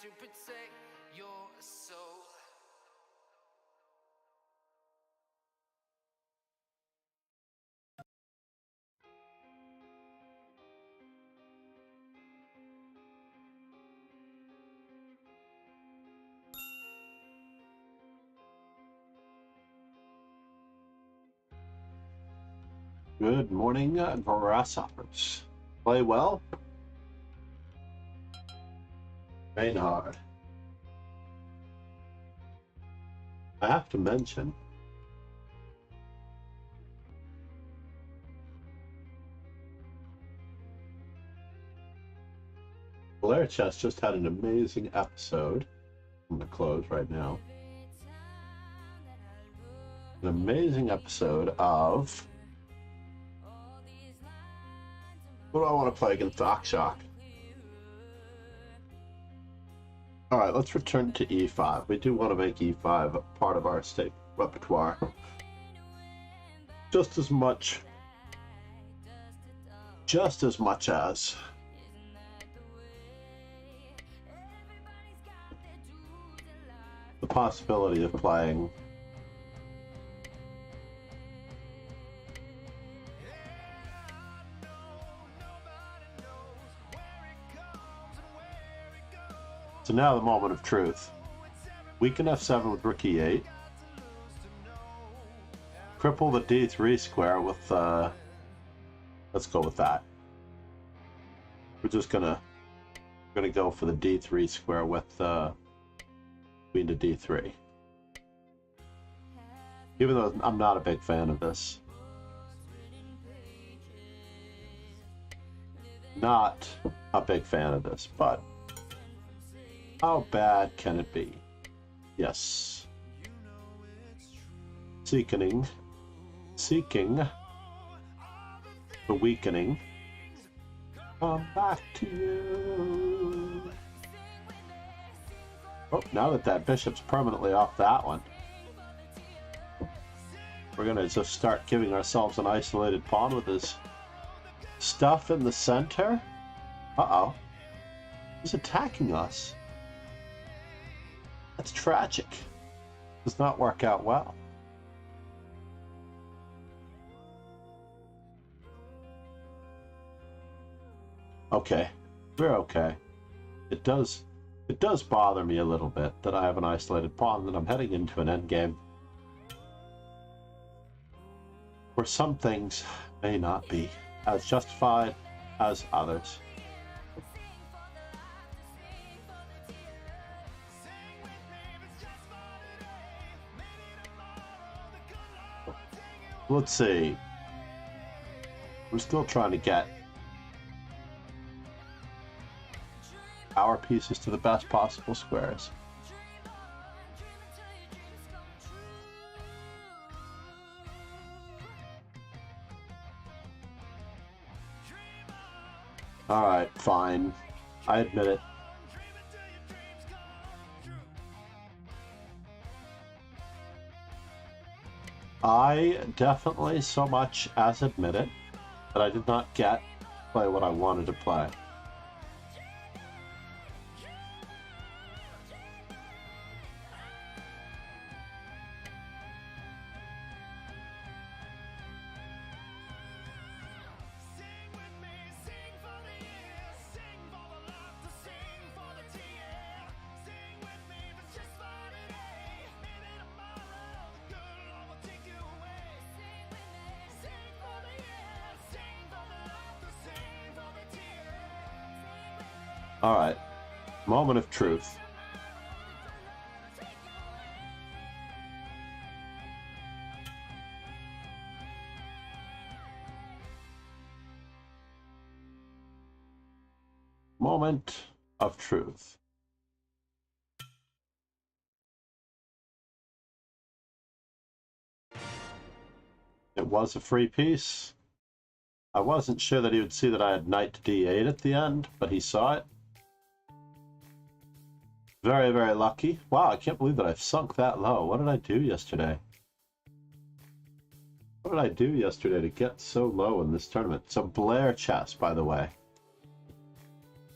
to protect your soul. Good morning, grasshoppers. Play well? Train hard. I have to mention, Blair Chess just had an amazing episode. I'm going to close right now. An amazing episode of... What do I want to play against Dockshock? Alright, let's return to e5. We do want to make e5 a part of our state repertoire. Just as much as the possibility of playing So now the moment of truth. Weaken f7 with rook e8. Cripple the d3 square with, let's go with that. We're just gonna go for the d3 square with queen to d3. Even though I'm not a big fan of this. Not a big fan of this, but how bad can it be? Yes. Seeking the weakening. Come back to you. Oh, now that bishop's permanently off that one, we're gonna just start giving ourselves an isolated pawn with his stuff in the center. Uh-oh. He's attacking us. That's tragic. Does not work out well. Okay, we're okay. It does bother me a little bit that I have an isolated pawn, that I'm heading into an endgame where some things may not be as justified as others. Let's see. We're still trying to get our pieces to the best possible squares. Alright, fine. I admit it. I definitely so much as admit it that I did not play what I wanted to play. Alright, moment of truth. Moment of truth. It was a free piece. I wasn't sure that he would see that I had knight to d8 at the end, but he saw it. Very, very lucky. Wow, I can't believe that I've sunk that low. What did I do yesterday? What did I do yesterday to get so low in this tournament? So Blair Chess, by the way.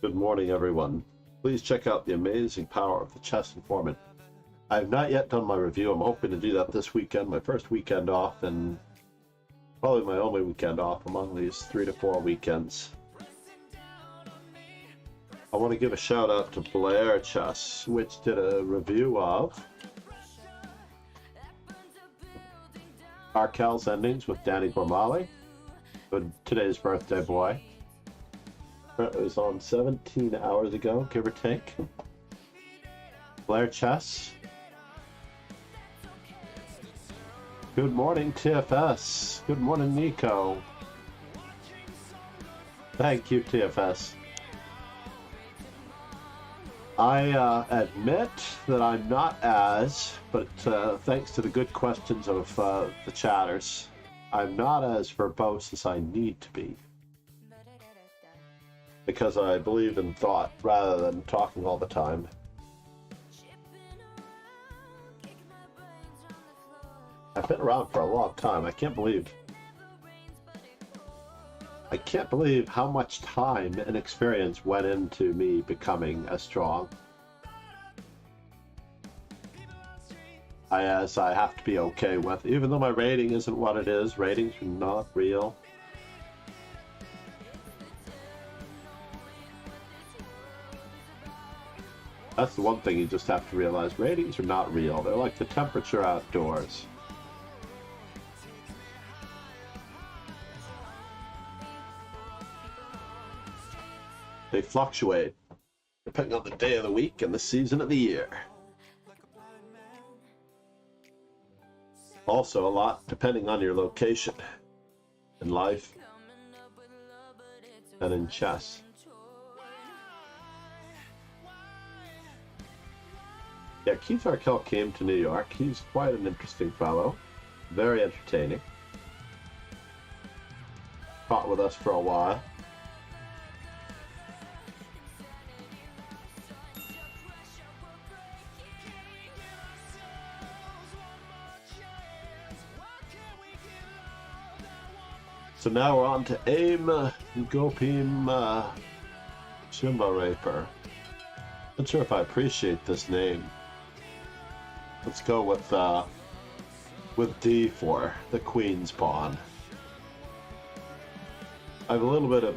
Good morning, everyone. Please check out the amazing power of the chess informant. I have not yet done my review. I'm hoping to do that this weekend, my first weekend off, and probably my only weekend off among these 3 to 4 weekends. I want to give a shout out to Blair Chess, which did a review of Arkel's Endings with Danny Gormally, today's birthday boy. It was on 17 hours ago, give or take. Blair Chess. Good morning, TFS. Good morning, Nico. Thank you, TFS. I admit that I'm not as, but thanks to the good questions of the chatters, I'm not as verbose as I need to be. Because I believe in thought rather than talking all the time. I've been around for a long time. I can't believe how much time and experience went into me becoming as strong as I have to be okay with. Even though my rating isn't what it is, ratings are not real. That's the one thing you just have to realize. Ratings are not real. They're like the temperature outdoors. They fluctuate depending on the day of the week and the season of the year. Also a lot depending on your location in life and in chess. Yeah, Keith Arkel came to New York. He's quite an interesting fellow, very entertaining. Taught with us for a while. So now we're on to Aim Gopim Shimba Raper. Not sure if I appreciate this name. Let's go with D for the Queen's Pawn. I have a little bit of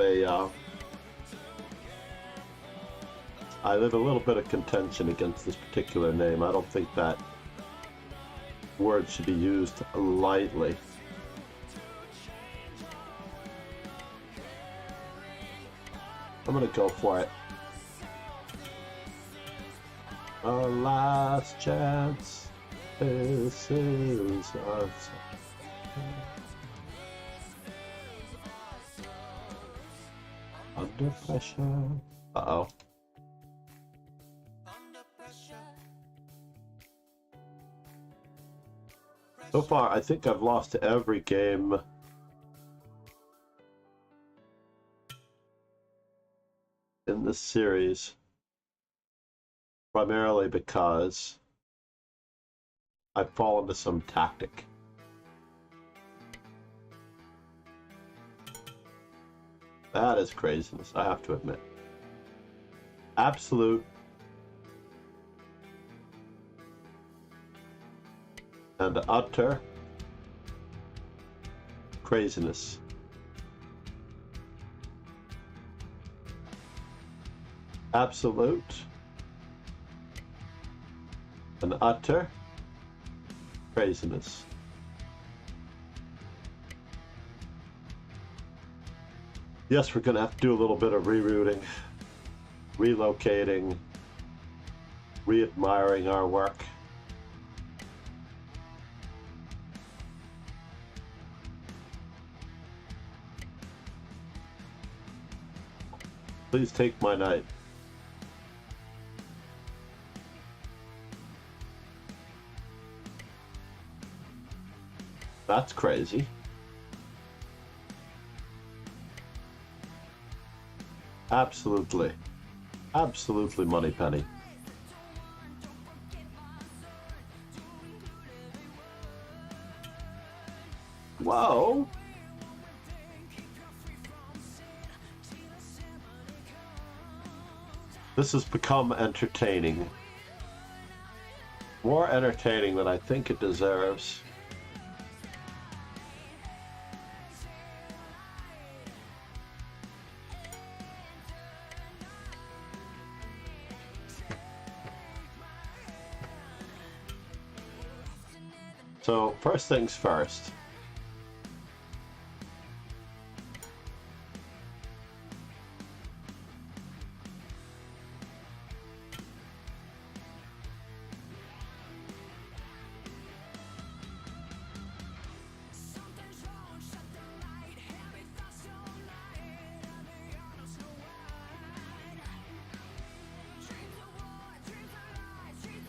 I have a little bit of contention against this particular name. I don't think that word should be used lightly. I'm gonna go for it. Our last chance. This is us. Under pressure. Uh-oh. So far, I think I've lost every game in this series. Primarily because I fall into some tactic. That is craziness, I have to admit. Absolute and utter craziness. Absolute and utter craziness. Yes, we're going to have to do a little bit of rerouting, relocating, re-admiring our work. Please take my knight. That's crazy. Absolutely. Absolutely money penny. Whoa. This has become entertaining. More entertaining than I think it deserves. So, first things first.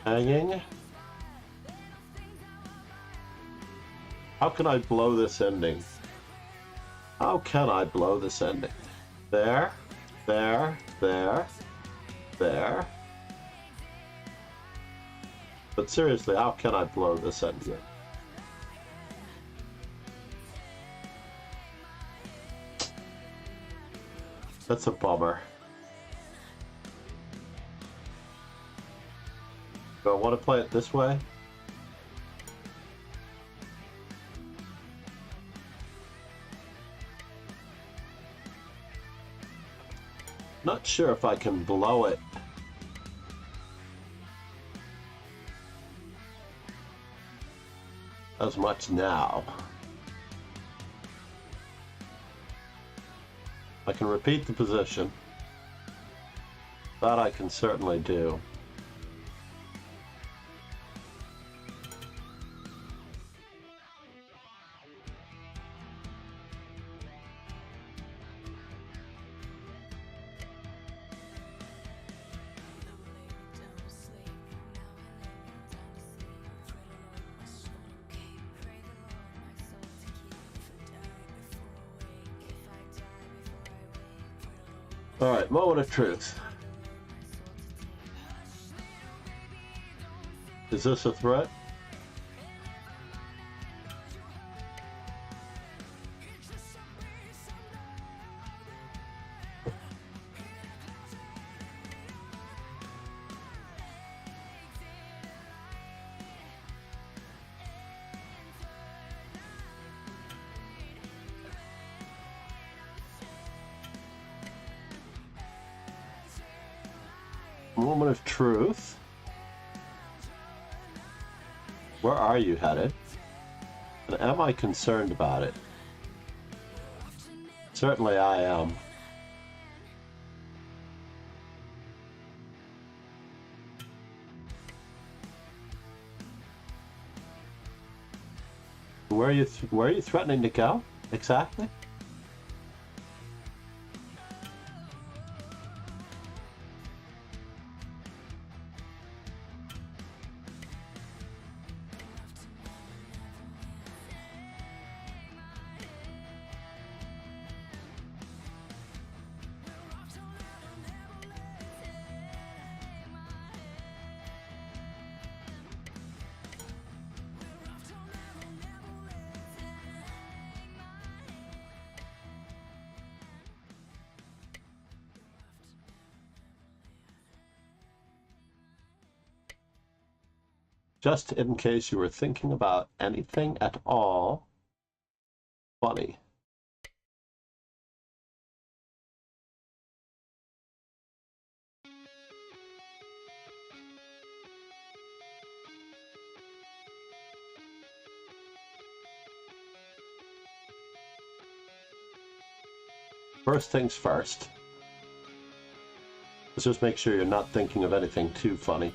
Hanging. How can I blow this ending? How can I blow this ending? There, there, there, there. But seriously, how can I blow this ending? That's a bummer. Do I want to play it this way? Not sure if I can blow it. As much now. I can repeat the position. That I can certainly do. Alright, moment of truth. Is this a threat? Moment of truth. Where are you headed? And am I concerned about it? Certainly I am. Where are you threatening to go? Exactly? Just in case you were thinking about anything at all funny. First things first. Let's just make sure you're not thinking of anything too funny.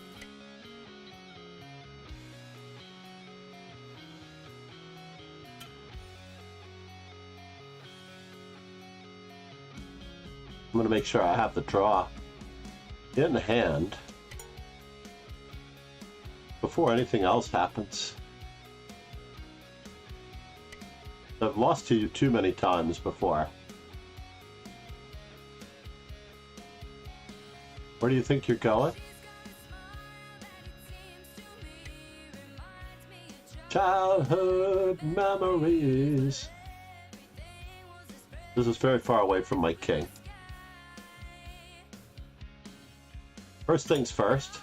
I'm going to make sure I have the draw in hand before anything else happens. I've lost to you too many times before. Where do you think you're going? Childhood memories. This is very far away from my king. First things first.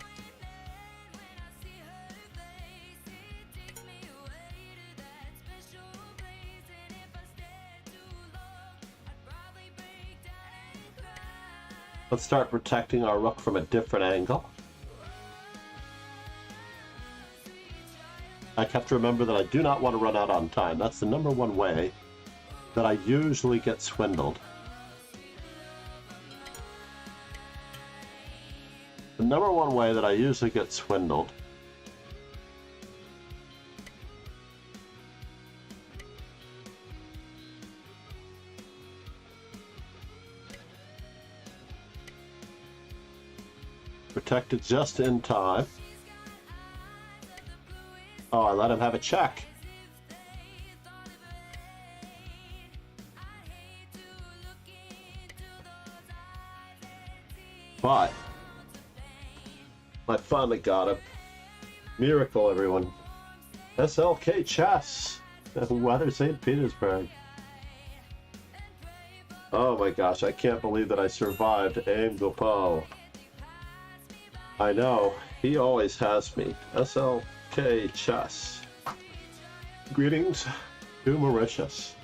Let's start protecting our rook from a different angle. I have to remember that I do not want to run out on time. That's the number one way that I usually get swindled. The number one way that I usually get swindled protected just in time. Oh, I let him have a check. But I finally got him. Miracle, everyone. SLK Chess. Weather St. Petersburg. Oh my gosh, I can't believe that I survived Aim Gopo. I know, he always has me. SLK Chess. Greetings to Mauritius.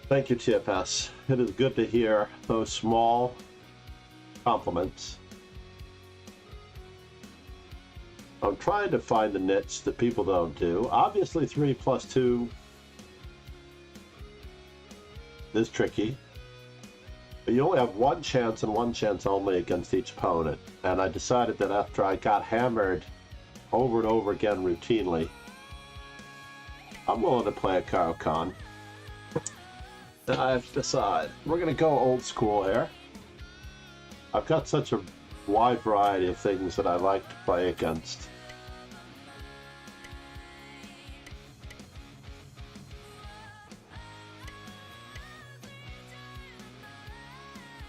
Thank you, TFS. It is good to hear those small compliments. I'm trying to find the niche that people don't do. Obviously 3 plus 2 is tricky. But you only have one chance and one chance only against each opponent. And I decided that after I got hammered over and over again routinely, I'm willing to play a Caro-Kann. And I have to decide. We're going to go old school here. I've got such a wide variety of things that I like to play against.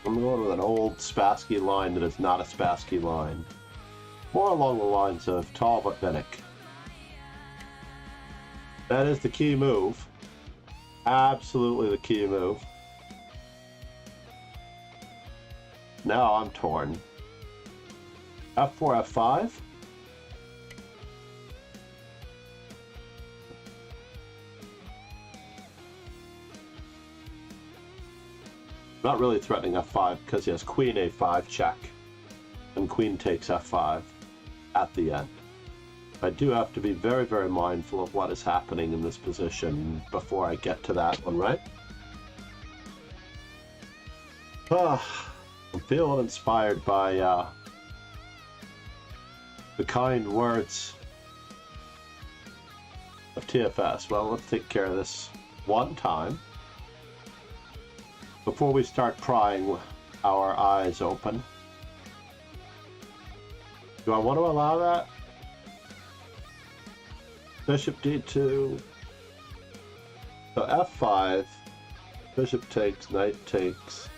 I'm going with an old Spassky line that is not a Spassky line. More along the lines of Talbot Vinnick. That is the key move. Absolutely the key move. Now I'm torn. F4, F5. Not really threatening F5 because he has Queen A5 check. And Queen takes F5 at the end. I do have to be very, very mindful of what is happening in this position before I get to that one, right? I'm feeling inspired by the kind words of TFS. Well, let's take care of this one time before we start prying our eyes open. Do I want to allow that? Bishop D2. So F5. Bishop takes, knight takes.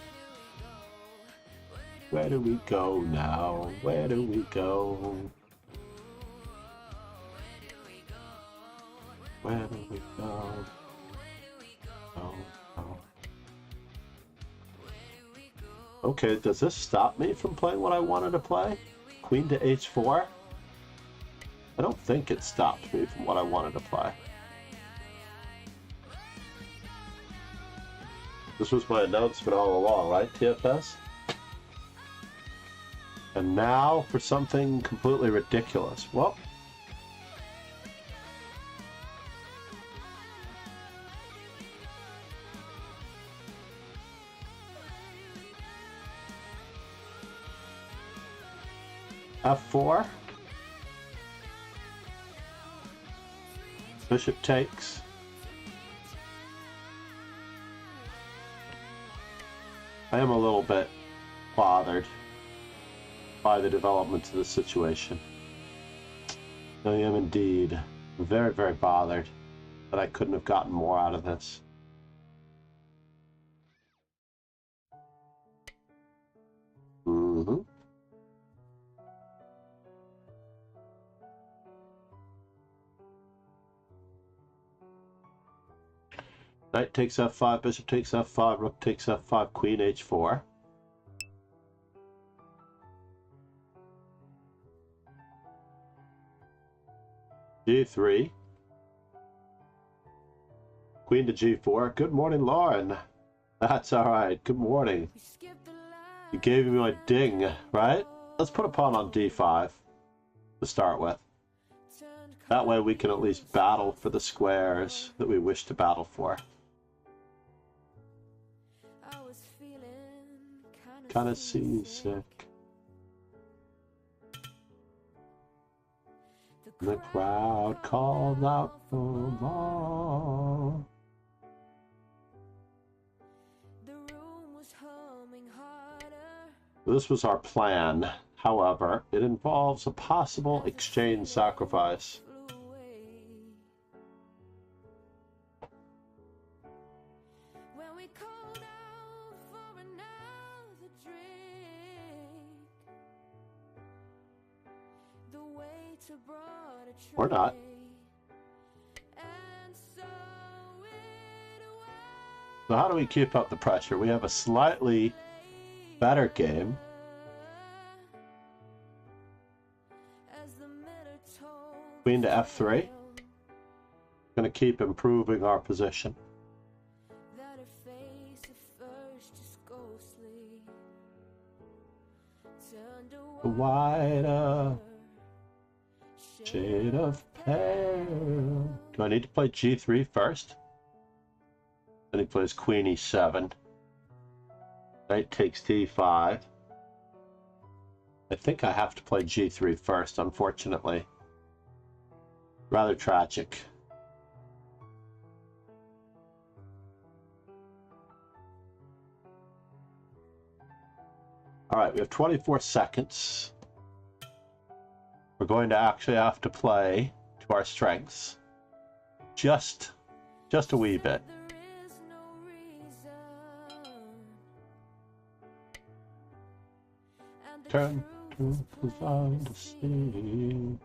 Where do we go now? Where do we go? Where do we go? Oh, oh. Okay, does this stop me from playing what I wanted to play? Queen to H4? I don't think it stopped me from what I wanted to play. This was my announcement all along, right, TFS? And now for something completely ridiculous. Well, F4. Bishop takes. I am a little bit bothered by the developments of the situation. I am indeed very, very bothered that I couldn't have gotten more out of this. Knight takes f5, bishop takes f5, rook takes f5, queen h4. g3. Queen to g4. Good morning, Lauren. That's all right. Good morning. You gave me my ding, right? Let's put a pawn on d5 to start with. That way we can at least battle for the squares that we wish to battle for. Kind of seasick. The crowd called out for more. This was our plan. However, it involves a possible exchange sacrifice. Or not. So how do we keep up the pressure? We have a slightly better game. Queen to f3. Going to keep improving our position. The white shade of pale. Do I need to play g3 first? Then he plays queen e7. Knight takes d5. I think I have to play g3 first, unfortunately. Rather tragic. All right, we have 24 seconds. We're going to actually have to play to our strengths. Just a wee bit. Turn to find a sea.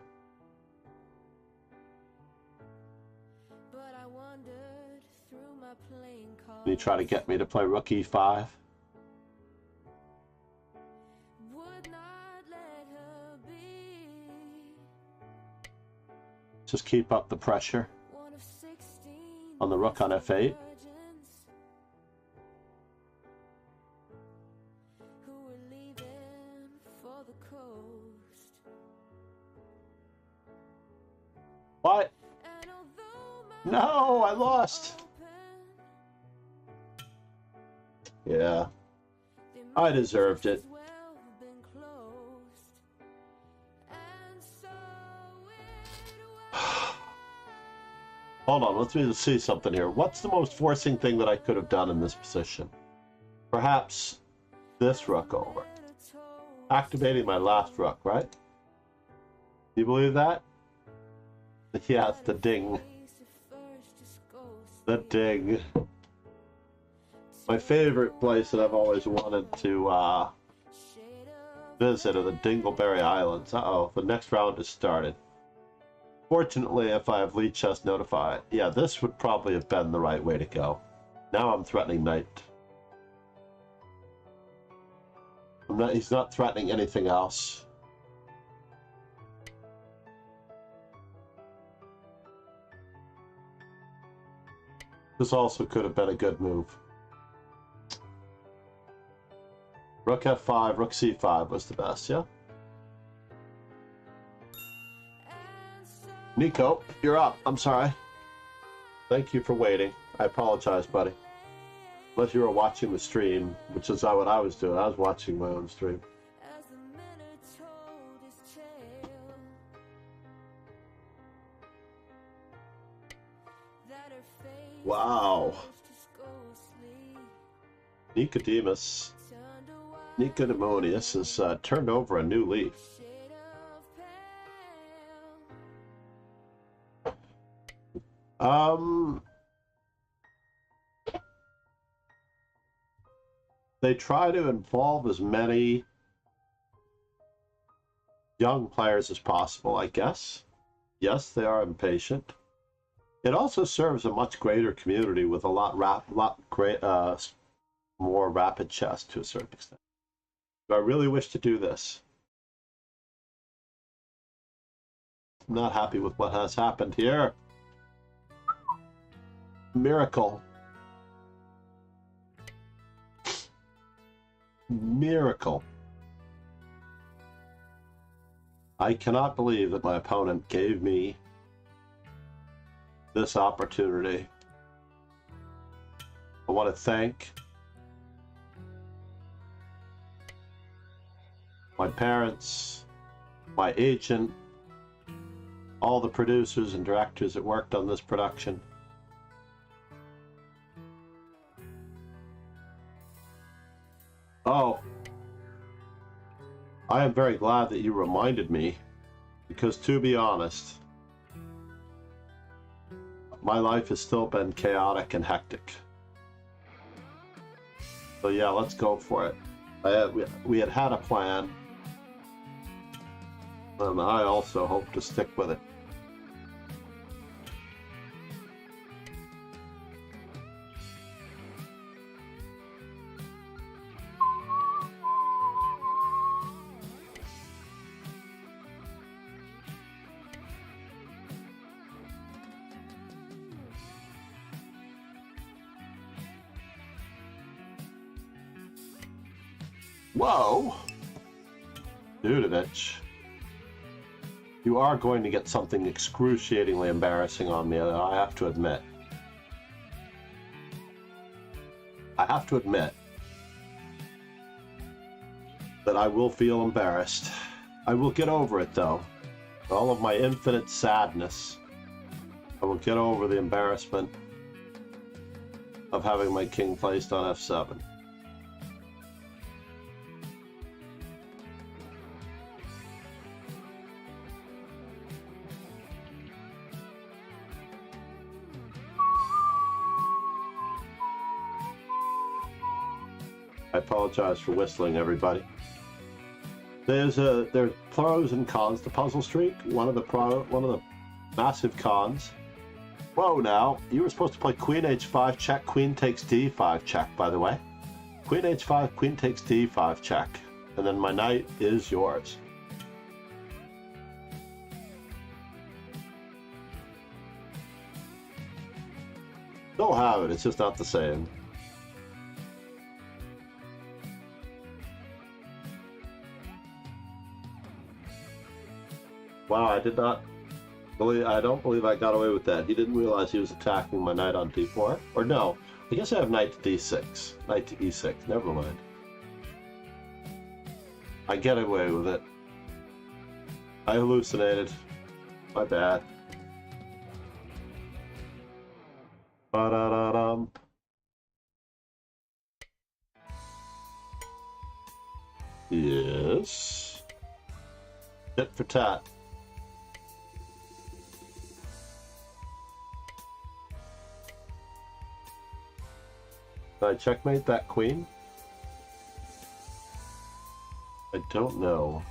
You try to get me to play rook e5. Just keep up the pressure on the rook on f8. What? No, I lost. Yeah, I deserved it. Hold on, let's see something here. What's the most forcing thing that I could have done in this position? Perhaps this rook over. Activating my last rook, right? Do you believe that? Yeah, it's the ding. The ding. My favorite place that I've always wanted to visit are the Dingleberry Islands. Uh-oh, the next round has started. Fortunately, if I have lead chess notified, yeah, this would probably have been the right way to go. Now I'm threatening knight. He's not threatening anything else. This also could have been a good move. Rook f5, rook c5 was the best, yeah? Nico, you're up. I'm sorry. Thank you for waiting. I apologize, buddy. Unless you were watching the stream, which is not what I was doing. I was watching my own stream. Wow. Nicodemus. Nicodemonius has turned over a new leaf. They try to involve as many young players as possible, I guess. Yes, they are impatient. It also serves a much greater community with a lot more rapid chess to a certain extent. Do I really wish to do this? I'm not happy with what has happened here. Miracle. Miracle. I cannot believe that my opponent gave me this opportunity. I want to thank my parents, my agent, all the producers and directors that worked on this production. Oh, I am very glad that you reminded me, because to be honest, my life has still been chaotic and hectic. So yeah, let's go for it. We had a plan, and I also hope to stick with it. Whoa! Dudovich. You are going to get something excruciatingly embarrassing on me, I have to admit. I have to admit that I will feel embarrassed. I will get over it, though. For all of my infinite sadness, I will get over the embarrassment of having my king placed on f7. I apologize for whistling, everybody. There's pros and cons to Puzzle Streak. One of the massive cons. Whoa! Now you were supposed to play Queen H5 check, Queen takes D5 check. By the way, Queen H5, Queen takes D5 check, and then my knight is yours. Still have it. It's just not the same. Wow, I don't believe I got away with that. He didn't realize he was attacking my knight on d4. Or no, I guess I have knight to d6. Knight to e6. Never mind. I get away with it. I hallucinated. My bad. Ba-da-da-dum. Yes. Tit for tat. Did I checkmate that queen? I don't know.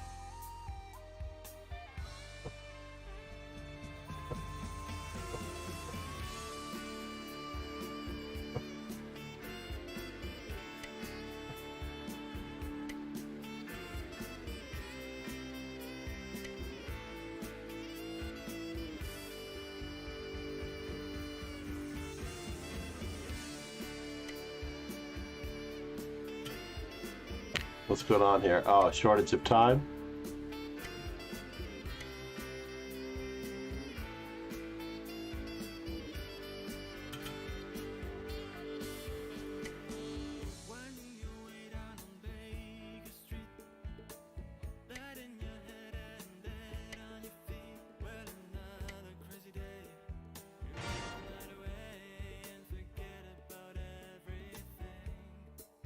What's going on here? Oh, shortage of time?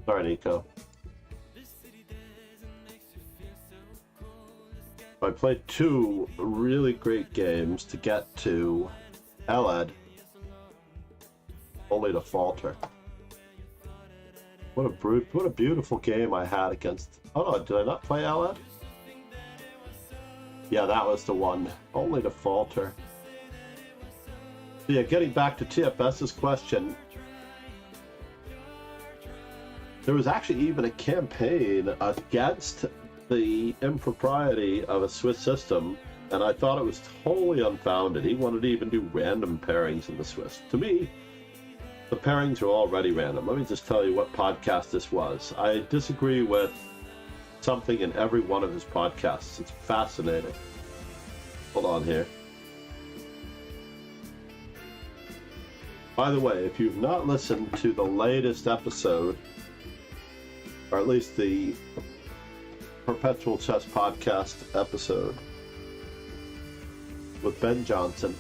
Sorry, Nico. I played two really great games to get to Eled, only to falter. What a beautiful game I had against. Oh no, did I not play Eled? Yeah, that was the one. Only to falter. Yeah, getting back to TFS's question, there was actually even a campaign against the impropriety of a Swiss system, and I thought it was totally unfounded. He wanted to even do random pairings in the Swiss. To me, the pairings are already random. Let me just tell you what podcast this was. I disagree with something in every one of his podcasts. It's fascinating. Hold on here. By the way, if you've not listened to the latest episode, or at least the Perpetual Chess Podcast episode with Ben Johnson,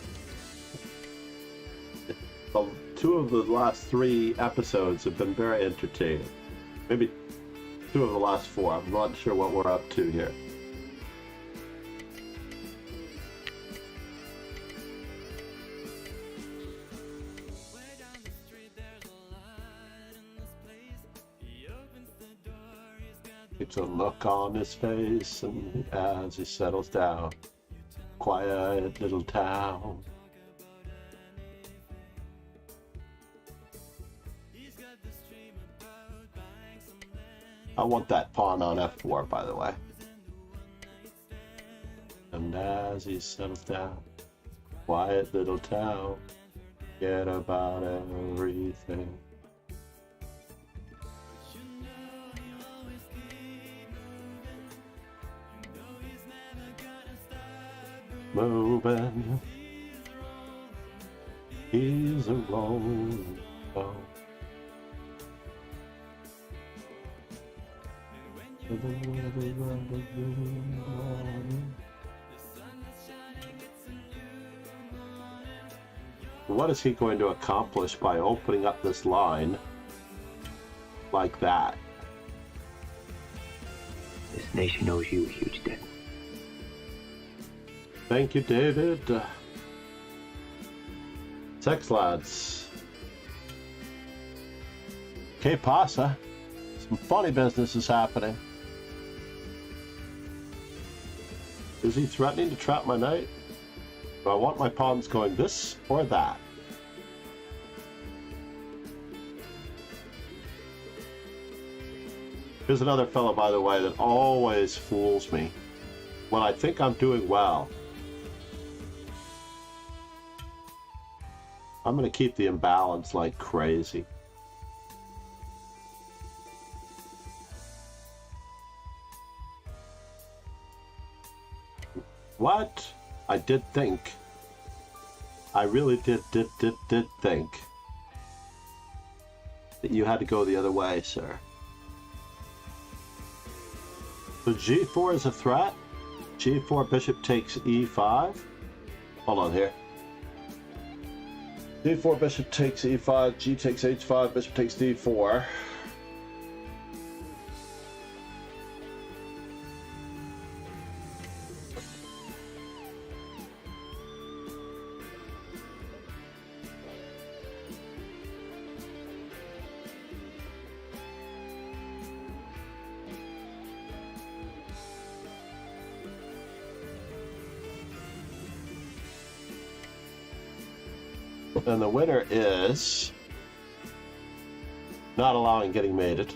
two of the last 3 episodes have been very entertaining. Maybe 2 of the last 4. I'm not sure what we're up to here. It's a look on his face, and as he settles down, quiet little town. I want that pawn on f4, by the way. And as he settles down, quiet little town, forget about everything. Moving, he's a rolling stone. What is he going to accomplish by opening up this line like that? This nation owes you a huge debt. Thank you, David. Sex lads. Que pasa? Some funny business is happening. Is he threatening to trap my knight? Do I want my pawns going this or that? Here's another fellow, by the way, that always fools me when I think I'm doing well. I'm going to keep the imbalance like crazy. What? I did think. I really did think that you had to go the other way, sir. So g4 is a threat. g4, bishop takes e5. Hold on here. d4, bishop takes e5, g takes h5, bishop takes d4. And the winner is not allowing getting mated.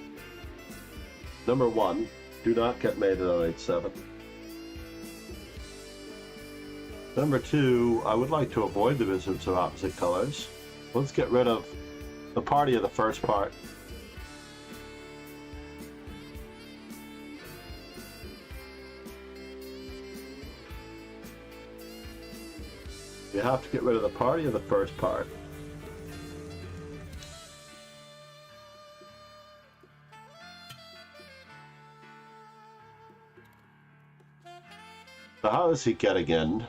Number 1, do not get mated on h7. Number 2, I would like to avoid the bishops of opposite colors. Let's get rid of the party of the first part. You have to get rid of the party of the first part. So how does he get again?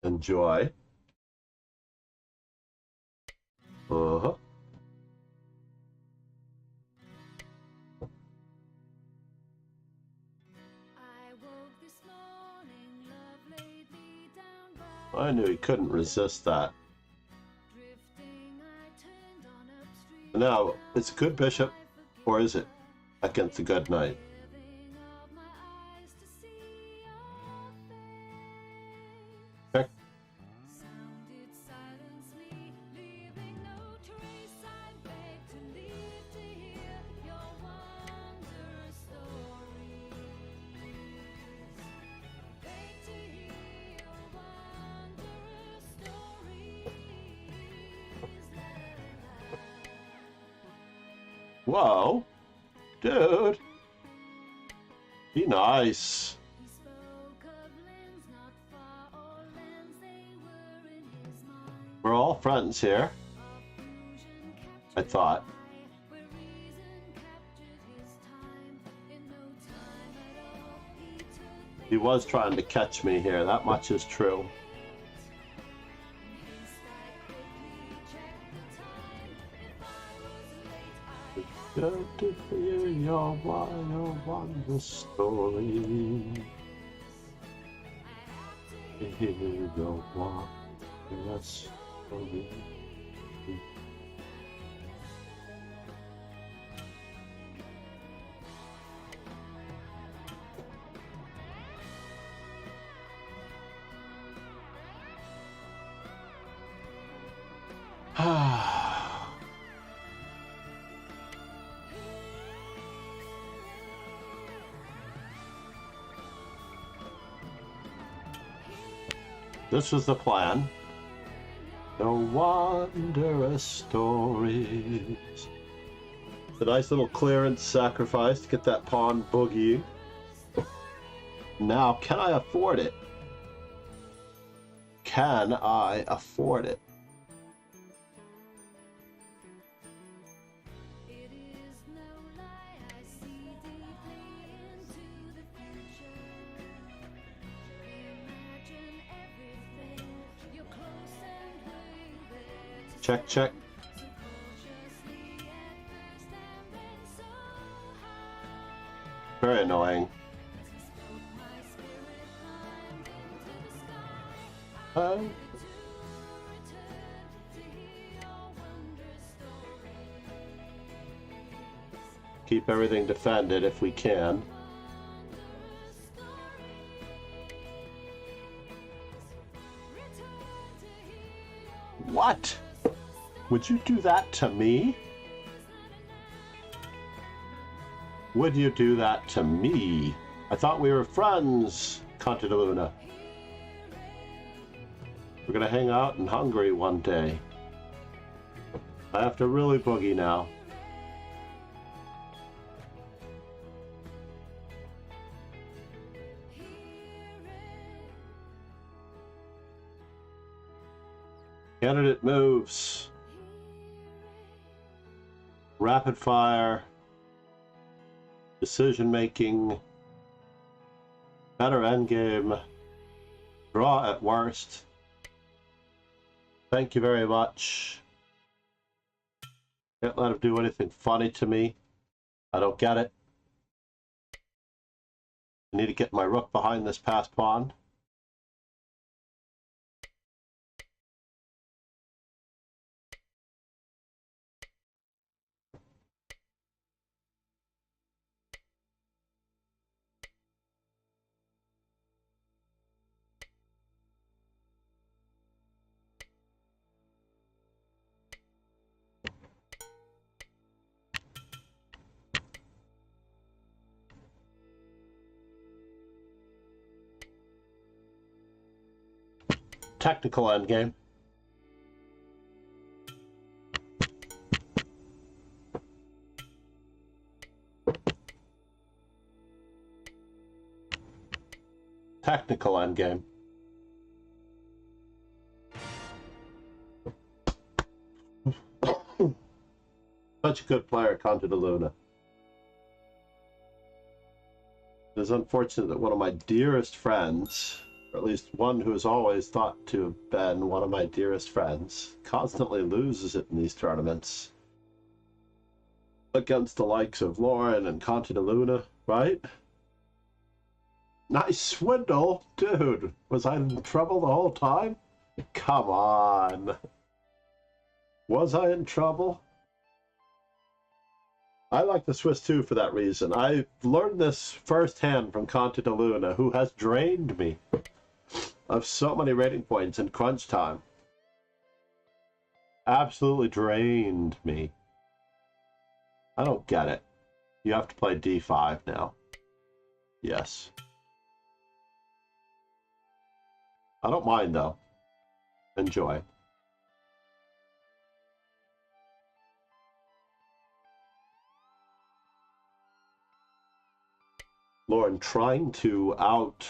Enjoy. Uh-huh. I knew he couldn't resist that. Now, it's a good bishop, or is it against a good knight? Check. Whoa, dude, be nice. We're all friends here, I thought. He was trying to catch me here, that much is true. Good to hear your wonderful story. Hear your wonderful story. This was the plan. No wondrous stories. A nice little clearance sacrifice to get that pawn boogieing. Now, can I afford it? Can I afford it? Check, check. Very annoying. Keep everything defended if we can. What? Would you do that to me? Would you do that to me? I thought we were friends, Conte de Luna. We're gonna hang out in Hungary one day. I have to really boogie now. Candidate moves. Rapid fire. Decision making. Better endgame. Draw at worst. Thank you very much. Can't let him do anything funny to me. I don't get it. I need to get my rook behind this passed pawn. Technical endgame. Technical endgame. Such a good player, Conte de Luna. It is unfortunate that one of my dearest friends, or at least one who is always thought to have been one of my dearest friends, constantly loses it in these tournaments. Against the likes of Lauren and Conte de Luna, right? Nice swindle! Dude, was I in trouble the whole time? Come on. Was I in trouble? I like the Swiss too for that reason. I learned this firsthand from Conte de Luna, who has drained me of so many rating points in crunch time. Absolutely drained me. I don't get it. You have to play d5 now. Yes. I don't mind though. Enjoy. Lauren trying to out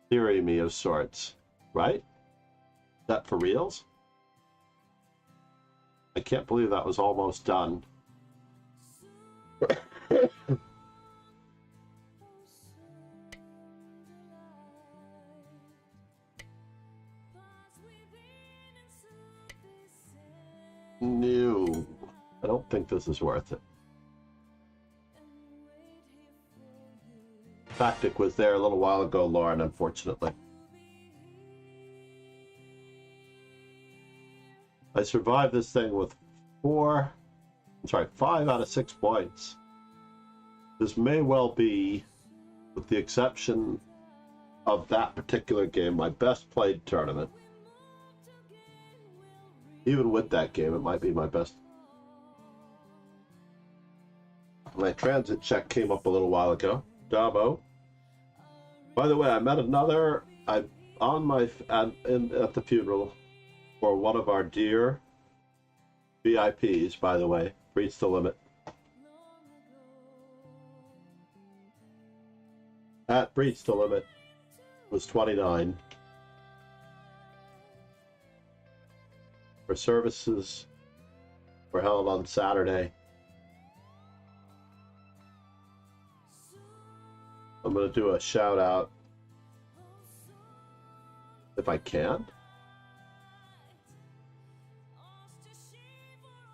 theory me of sorts, right? Is that for reals? I can't believe that was almost done. No, I don't think this is worth it. Tactic was there a little while ago, Lauren, unfortunately. I survived this thing with 5 out of 6 points. This may well be, with the exception of that particular game, my best played tournament. Even with that game, it might be my best. My transit check came up a little while ago. Dabo. By the way, I met another. At the funeral for one of our dear VIPs. By the way, reached the limit. At breached the limit was 29. Her services were held on Saturday. I'm going to do a shout out if I can.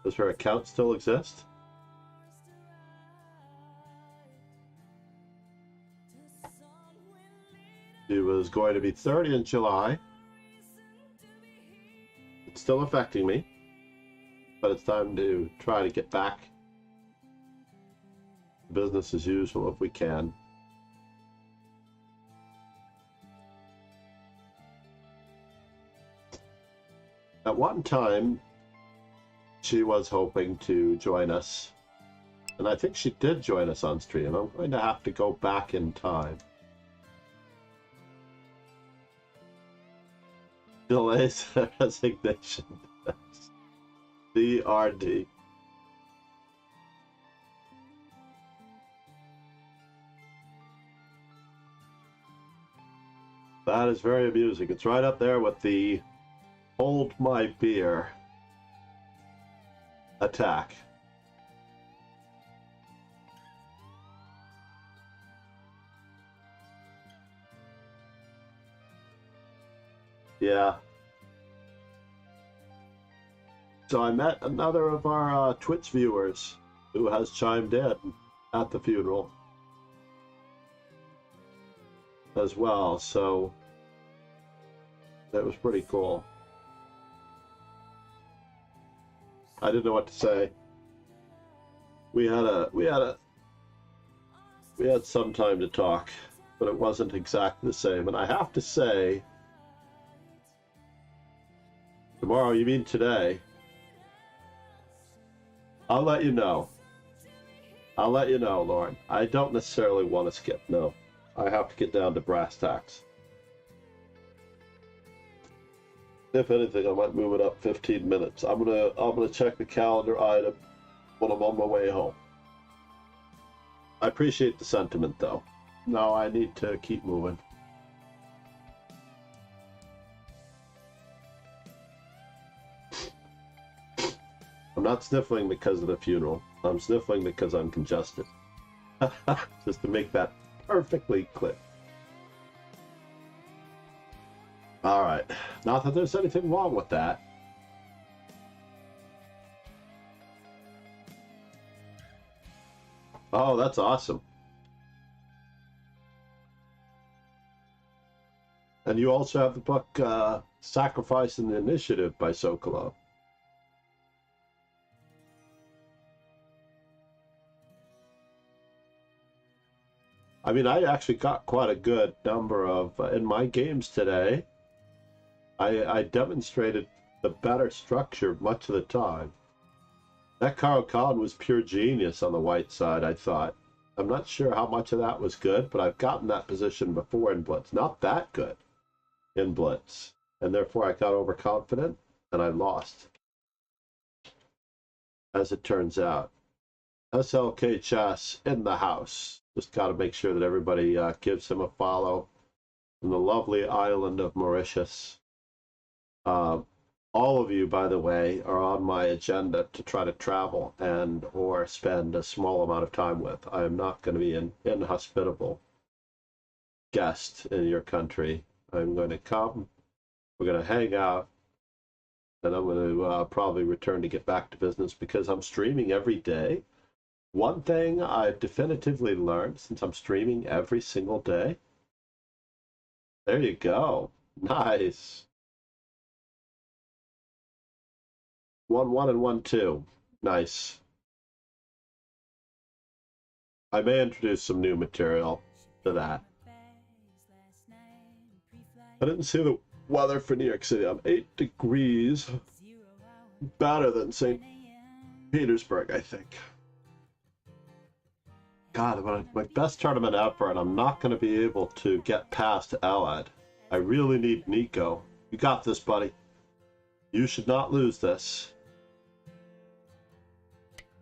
Does her account still exist? She was going to be 30 in July. It's still affecting me, but it's time to try to get back business as usual if we can. At one time, she was hoping to join us, and I think she did join us on stream. I'm going to have to go back in time. Delays her resignation. DRD. That is very amusing. It's right up there with the hold my beer attack. Yeah. So I met another of our Twitch viewers who has chimed in at the funeral as well, so that was pretty cool. I didn't know what to say. We had some time to talk, but it wasn't exactly the same. And I have to say, tomorrow, you mean today? I'll let you know. I'll let you know, Lauren. I don't necessarily want to skip. No, I have to get down to brass tacks. If anything, I might move it up 15 minutes. I'm gonna check the calendar item when I'm on my way home. I appreciate the sentiment, though. No, I need to keep moving. I'm not sniffling because of the funeral. I'm sniffling because I'm congested. Just to make that perfectly clear. All right. Not that there's anything wrong with that. Oh, that's awesome. And you also have the book Sacrifice and the Initiative by Sokolow. I mean, I actually got quite a good number of, in my games today, I demonstrated the better structure much of the time. That Karo Khan was pure genius on the white side, I thought. I'm not sure how much of that was good, but I've gotten that position before in Blitz. Not that good in Blitz. And therefore I got overconfident and I lost. As it turns out. SLK Chess in the house. Just got to make sure that everybody gives him a follow from the lovely island of Mauritius. All of you, by the way, are on my agenda to try to travel and or spend a small amount of time with. I am not going to be an inhospitable guest in your country. I'm going to come, we're going to hang out, and I'm going to probably return to get back to business because I'm streaming every day. One thing I've definitively learned since I'm streaming every single day. There you go. Nice. 1-1 and 1-2. Nice. I may introduce some new material to that. I didn't see the weather for New York City. I'm 8 degrees better than St. Petersburg, I think. God, my best tournament ever, and I'm not going to be able to get past Elad. I really need Nico. You got this, buddy. You should not lose this.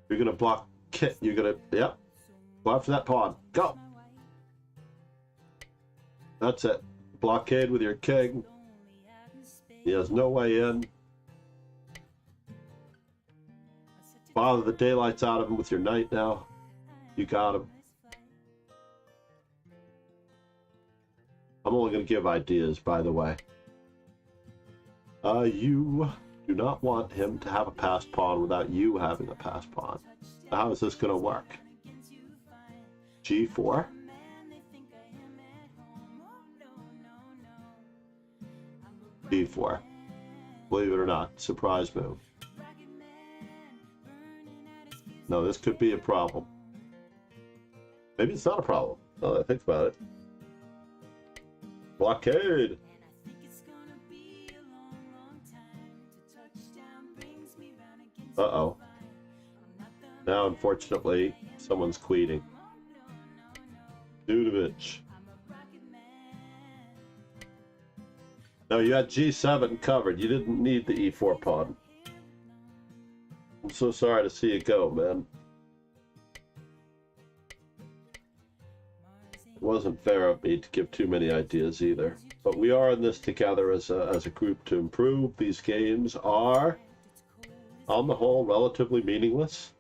You're going to block Kit. You're going to, yep. Go after that pawn. Go. That's it. Blockade with your king. He has no way in. Bother the daylights out of him with your knight now. You got him. I'm only going to give ideas, by the way. You do not want him to have a passed pawn without you having a passed pawn. How is this going to work? G4. D4. Believe it or not, surprise move. No, this could be a problem. Maybe it's not a problem. Now that I think about it. Blockade! Uh-oh. Now, unfortunately, someone's quieting. Dudovich. No, you had G7 covered. You didn't need the E4 pawn. I'm so sorry to see you go, man. It wasn't fair of me to give too many ideas either. But we are in this together as a group to improve. These games are, on the whole, relatively meaningless.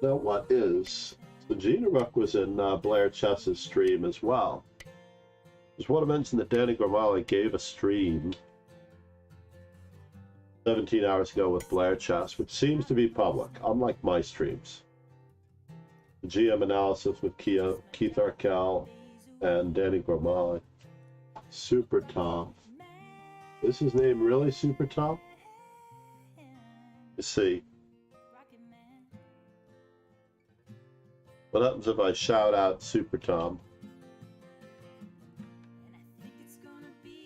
Now, what is? So Gina Ruck was in Blair Chess's stream as well. Just want to mention that Danny Gormally gave a stream 17 hours ago with Blair Chess, which seems to be public, unlike my streams. The GM analysis with Keith Arkell and Danny Gormally. Super Tom. Is his name really Super Tom? Let's see. What happens if I shout out Super Tom?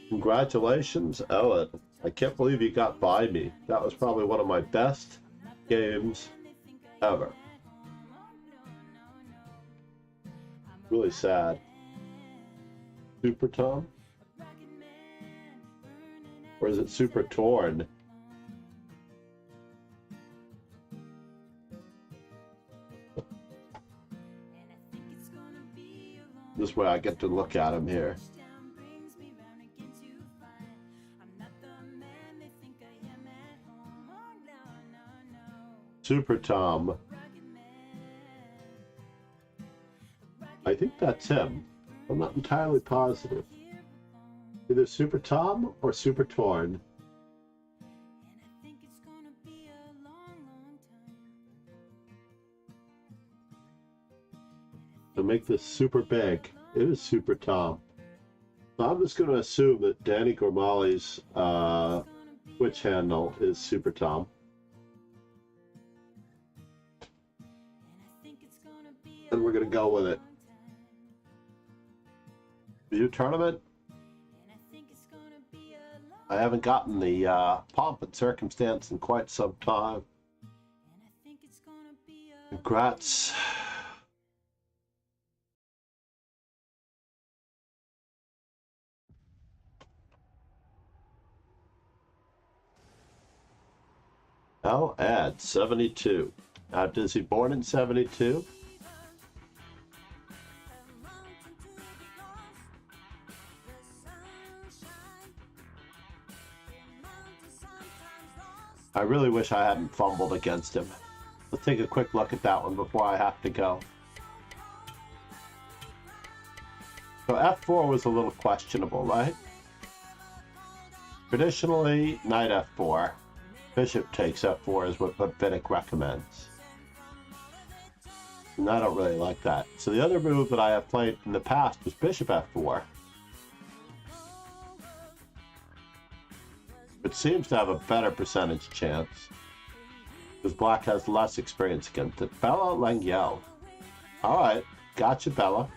Congratulations, Ellen. I can't believe you got by me. That was probably one of my best games ever. Really sad. Super Tom? Or is it Super Torn? This way I get to look at him here. Super Tom. I think that's him. I'm not entirely positive. Either Super Tom or Super Torn. To make this super big, it is Super Tom. So I'm just going to assume that Danny Gormally's Twitch handle is Super Tom. and we're going to go with it. View tournament. I haven't gotten the pomp and circumstance in quite some time. Congrats. I'll add 72. Now, is he born in 72? I really wish I hadn't fumbled against him. Let's take a quick look at that one before I have to go. So F4 was a little questionable, right? Traditionally, knight F4. Bishop takes F4 is what Vinnick recommends. And I don't really like that. So the other move that I have played in the past was Bishop F4. It seems to have a better percentage chance. Because Black has less experience against it. Bella Langiel. Alright, gotcha, Bella.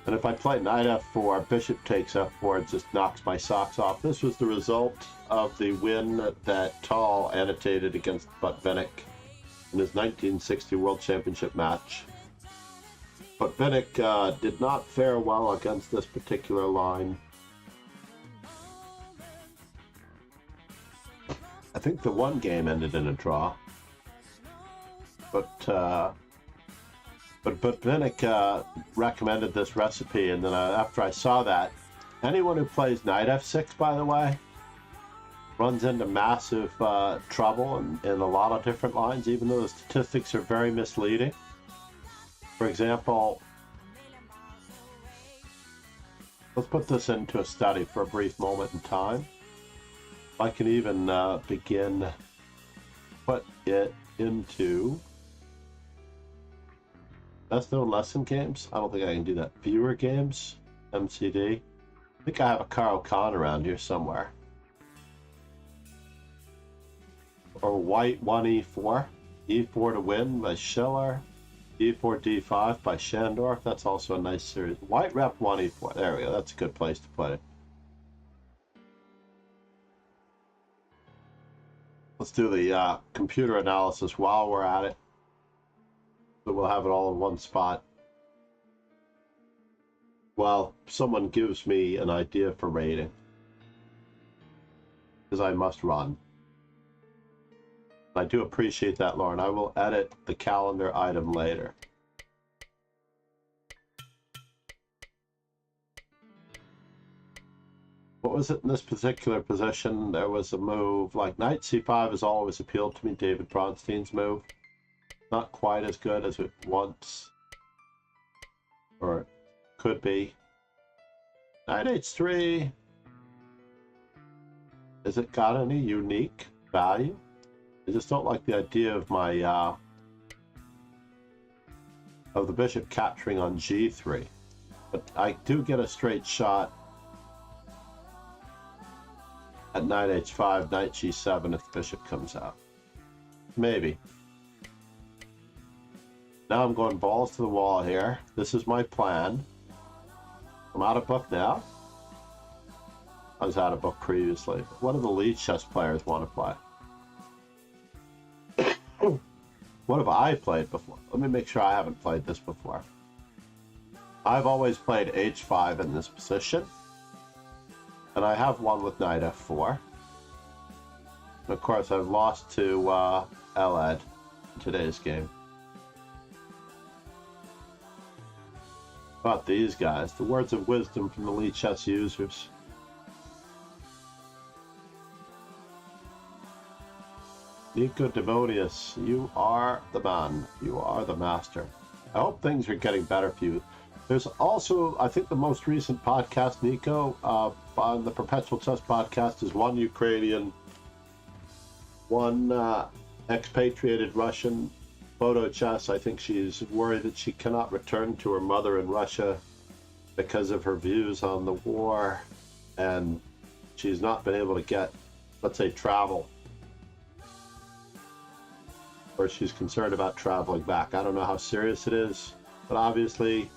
And if I play knight F4, Bishop takes F4, it just knocks my socks off. This was the result of the win that Tal annotated against Botvinnik in his 1960 World Championship match. Botvinnik did not fare well against this particular line. I think the one game ended in a draw. But Vinnick recommended this recipe, and then after I saw that, anyone who plays knight f6, by the way, runs into massive trouble in a lot of different lines, even though the statistics are very misleading. For example, let's put this into a study for a brief moment in time. I can even put it into best known lesson games. I don't think I can do that. Viewer games, MCD. I think I have a Carl Khan around here somewhere. Or white 1e4. E4 to win by Schiller. E4 D5 by Shandorf. That's also a nice series. White rep 1e4. There we go. That's a good place to put it. Let's do the computer analysis while we're at it. So we'll have it all in one spot. While someone gives me an idea for rating. Because I must run. I do appreciate that, Lauren. I will edit the calendar item later. What was it in this particular position? There was a move like knight c5 has always appealed to me, David Bronstein's move. Not quite as good as it once, or could be. Knight h3. Has it got any unique value? I just don't like the idea of my of the bishop capturing on g3, but I do get a straight shot at knight h5, knight g7 if the bishop comes out. Maybe. Now I'm going balls to the wall here. This is my plan. I'm out of book now. I was out of book previously. What do the lead chess players want to play? What have I played before? Let me make sure I haven't played this before. I've always played h5 in this position. And I have won with knight f4. And of course, I've lost to Elad in today's game. About these guys, the words of wisdom from the lead chess users. Nico Demonius, you are the man. You are the master. I hope things are getting better for you. There's also, I think the most recent podcast, Nico, on the Perpetual Chess podcast is one Ukrainian, one expatriated Russian, Photo Chess. I think she's worried that she cannot return to her mother in Russia because of her views on the war, and she's not been able to get, let's say, travel or she's concerned about traveling back. I don't know how serious it is, but obviously, if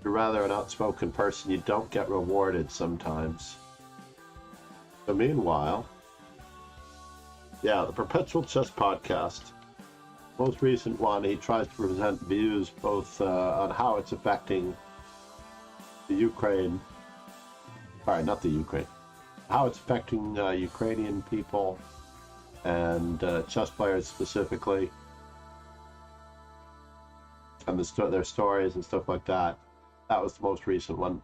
you're rather an outspoken person, you don't get rewarded sometimes. So meanwhile, yeah, the Perpetual Chess Podcast, most recent one, he tries to present views both on how it's affecting the Ukraine, sorry, not the Ukraine, how it's affecting Ukrainian people and chess players specifically, and their stories and stuff like that. That was the most recent one.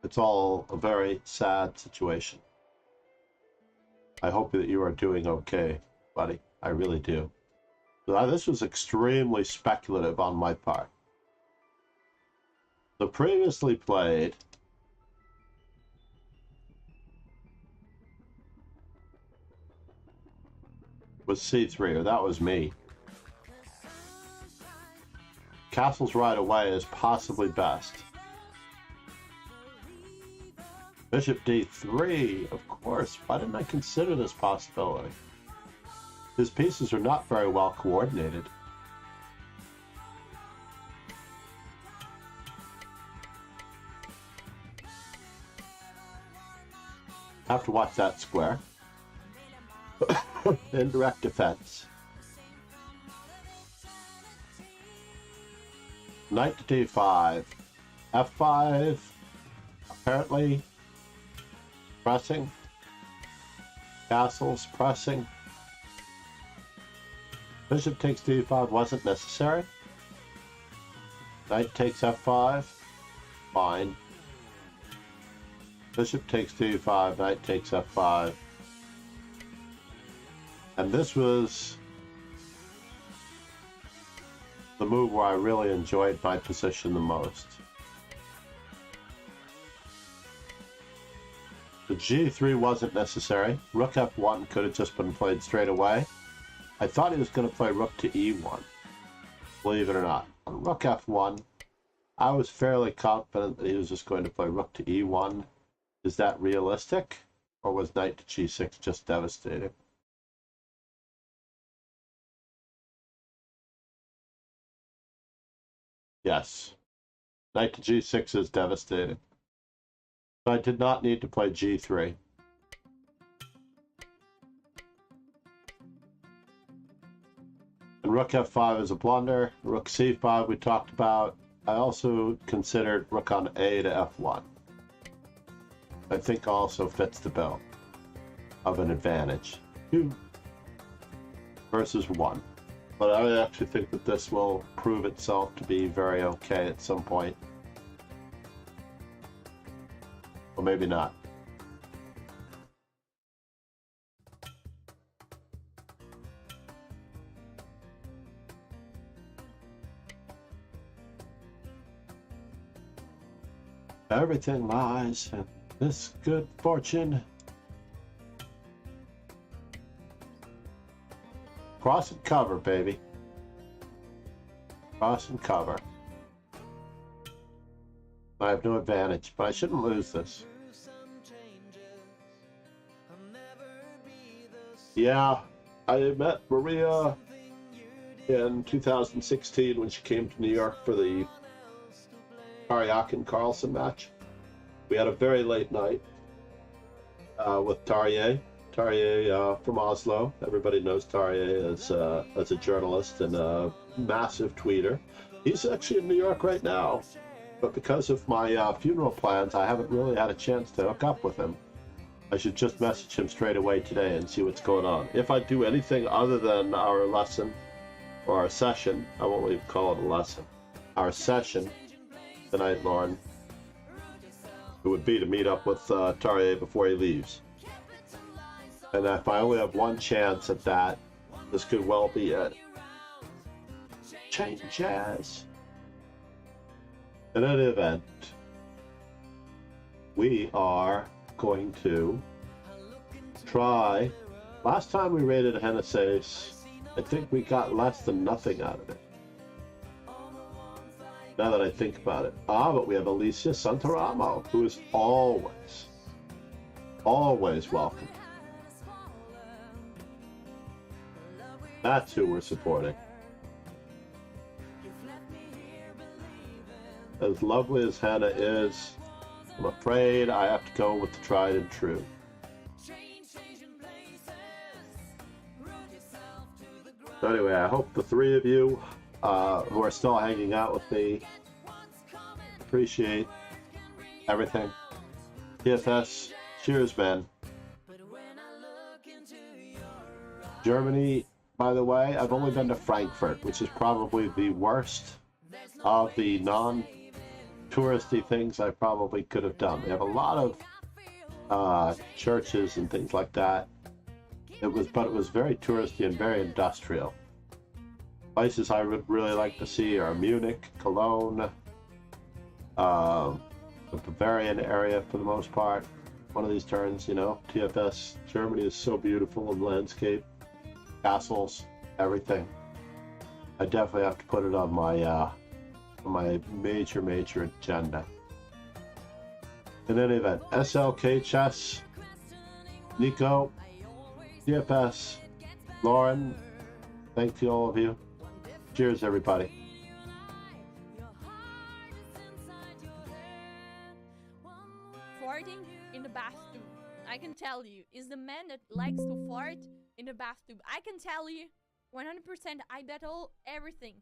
It's all a very sad situation. I hope that you are doing okay, buddy. I really do. This was extremely speculative on my part. The previously played was c3, or that was me. Castles right away is possibly best. Bishop d3, of course. Why didn't I consider this possibility? His pieces are not very well coordinated. Have to watch that square. Indirect defense. Knight to d5. f5. Apparently pressing. Castles pressing. Bishop takes d5 wasn't necessary. Knight takes f5. Fine. Bishop takes d5, knight takes f5. And this was the move where I really enjoyed my position the most. The g3 wasn't necessary. Rook f1 could have just been played straight away. I thought he was going to play rook to e1, believe it or not. On rook f1, I was fairly confident that he was just going to play rook to e1. Is that realistic? Or was knight to g6 just devastating? Yes. Knight to g6 is devastating. I did not need to play g3. And rook f5 is a blunder. Rook c5 we talked about. I also considered rook on a to f1. I think also fits the bill of an advantage. 2 versus 1. But I actually think that this will prove itself to be very okay at some point. Or maybe not. Everything lies in this good fortune. Cross and cover, baby. Cross and cover. I have no advantage, but I shouldn't lose this. Yeah, I met Maria in 2016 when she came to New York for the Taryak and Carlson match. We had a very late night with Tarye. Tarye from Oslo. Everybody knows Tarye as a journalist and a massive tweeter. He's actually in New York right now, but because of my funeral plans, I haven't really had a chance to hook up with him. I should just message him straight away today and see what's going on. If I do anything other than our lesson, or our session, I won't even call it a lesson, our session tonight, Lauren, it would be to meet up with Tarye before he leaves. And if I only have one chance at that, this could well be it. Change jazz. In any event, we are going to try. Last time we raided Hennessy's, I think we got less than nothing out of it. Now that I think about it. But we have Alicia Santaramo, who is always welcome. That's who we're supporting. As lovely as Hannah is, I'm afraid I have to go with the tried and true. So anyway, I hope the three of you who are still hanging out with me appreciate everything. TFS, cheers, man. Germany, by the way, I've only been to Frankfurt, which is probably the worst of the non-touristy things I probably could have done. They have a lot of churches and things like that. But it was very touristy and very industrial. Places I would really like to see are Munich, Cologne, the Bavarian area for the most part. One of these turns, you know, TFS. Germany is so beautiful in landscape, castles, everything. I definitely have to put it on my major agenda. In any event, SLK Chess, Nico, TFS, Lauren, thank you all of you. Cheers, everybody. Farting in the bathtub. I can tell you, is the man that likes to fart in the bathtub. I can tell you, 100%. I bet everything.